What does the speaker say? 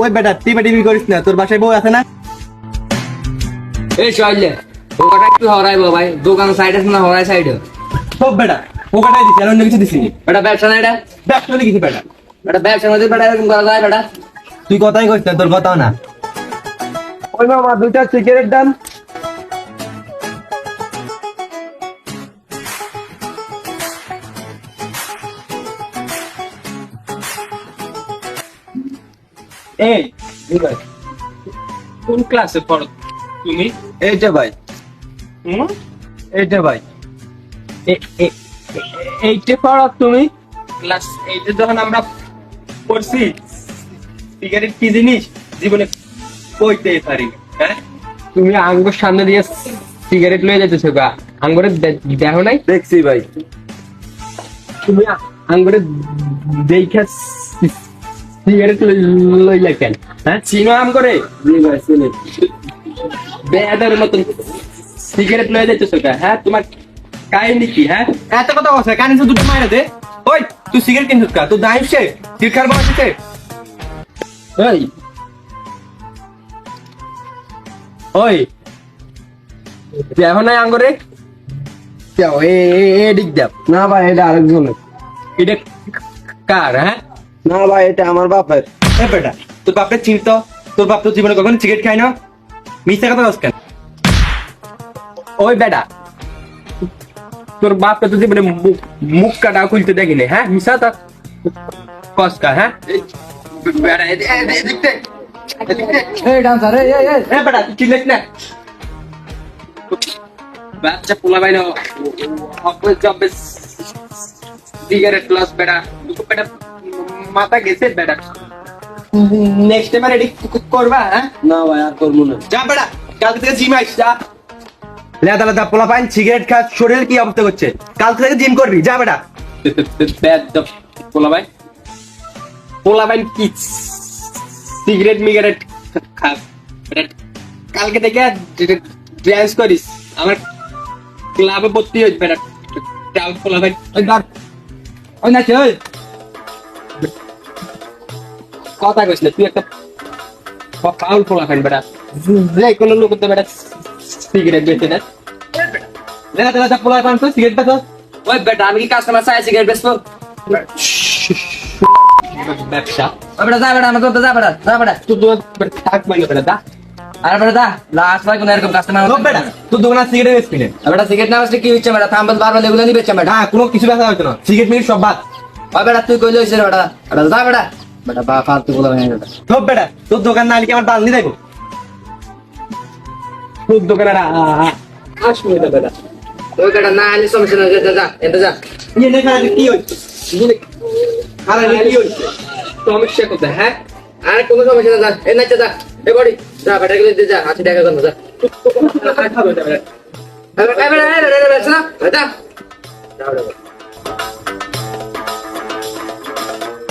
ওই বেটা টিপি করিস না, তোর বাসায় বউ আছে না? এই চলে ওটা একটু হরাইবো ভাই, দোকান সাইড আছে না, হরাই সাইডে সব বেটা পোকাটাই দিছি, আর অন্য কিছু দিছি? এটা ব্যবসা না, এটা ব্যবসা দিছি বেটা। এটা ব্যবসার মধ্যে বেটা এরকম করা যায় বেটা? তুই কথাই কইস না, তোর কথাও না। ওই মামা 2টা সিগারেট দাম। এই ভাই, কোন ক্লাসে পড়ো তুমি? এইটা ভাই, হুম? এইটা ভাই। এইটে পড়ো তুমি? ক্লাস এইটে যখন আমরা পড়ছি, সিগারেট কি জিনিস জীবনে কইতেই পারি না, হ্যাঁ? তুমি আঙ্গুর সামনে দিয়ে সিগারেট লয়ে যেতেছো গা, আঙ্গুরে দেখো নাই? দেখছি ভাই। তুমি আঙ্গুরে দেখা সিগারেট লইলা কেন? হ্যাঁ, চিনো আম করে জি ভাই শুনি। বেয়াদের মতন সিগারেট লয়ে যেতেছো গা? হ্যাঁ, তোমার কাহিনী কি? হ্যাঁ, এত কথা বলছে, কানে শুধু দুটো মাইরা দে। ওই তুই সিগারেট কিনছিস কা? তোর দাইব সে সিগারেট খাবার বসেছে। ওই ওই দেখো নাই আঙ্গুরে? যাও এদিক যাও। না ভাই এটা আরেকজনের। এটা কার? হ্যাঁ, না ভাই এটা আমার বাপের। এ বেটা, তোর বাপকে চিনত? তোর বাপ তো জীবনে কখনো সিগারেট খায় না। মিথ্যা কথা বলছ কেন? ওই বেটা, তোর বাপকে তো জীবনে মুখ কাটা খুলতে দেখিনি। হ্যাঁ, মিশা তা কসকা। হ্যাঁ, বেটা এদিক দে, এদিক দে। এই ডান্সার এই এই এ বেটা তুই চিল্লাস না, বাচ্চা পোলা বাইন অফিস জবে সিগারেট প্লাস বেটা, দুটো বেটা মাথা গেছে বেটা। নেক্সট টাইম রেডি করবা? হ্যাঁ, না ভাই আর করবো না। যা বেটা, কালকে থেকে জিম আইস যা। লেদা লেদা পোলা পাইন সিগারেট খা, শরীরের কি অবস্থা করছে? কালকে থেকে জিম করবি, যা বেটা। পোলা ভাই, পোলা ভাই কি সিগারেট মিগারেট খা? কালকে থেকে ড্যান্স করিস, আমার ক্লাবে ভর্তি হইস বেটা। পোলা ভাই ওই ধর ওই নাচে ওই কথা কইস না, তুই একটা ফাউল পোলা খান বেটা। যে কোনো লোক তো বেটা সিগারেট বেচে না। লেদা লেদা পোলা পাইন তো সিগারেটটা তো। ওই বেটা আমি কি কাস্টমার চাই সিগারেট বেচবো? ব্যবসা ওই বেটা যা বেটা আমার তো যা বেটা যা বেটা তুই থাক মানে বেটা দা। আরে বেটা যা লাস্ট বার কোন এরকম কাস্টমার সব বেটা, তোর দোকানে সিগারেট বেচবি না। বেটা সিগারেট না বেচলে কি হচ্ছে বেটা? থাম্বাল বারবার এগুলো নিয়ে বেচছে বেটা। হ্যাঁ, কোনো কিছু ব্যথা হইতো না, সিগারেট মিনিট সব বাদ। ওই বেটা তুই কইলে হইছে রে বেটা। বেটা যা বেটা বেটা বা ফালতু বলা হয় বেটা। সব বেটা, তোর দোকান না লিখে আমার দাল নিয়ে দেখো। তোর দোকানে আসবে না বেটা। ওই বেটা না আইলে সমস্যা না, যা যা এটা যা। ইয়ে দেখা কি হচ্ছে? আরে কি হচ্ছে? সমস্যা কোথায়? হ্যাঁ, আর কোনো সমস্যা না, যা এই নাচে যা এ বড়ি যা বেটা গেলে যা আছে টাকা কর যা। খাবে না বেটা। এই বেটা এই বেটা এই বেটা যা যা যা বেটা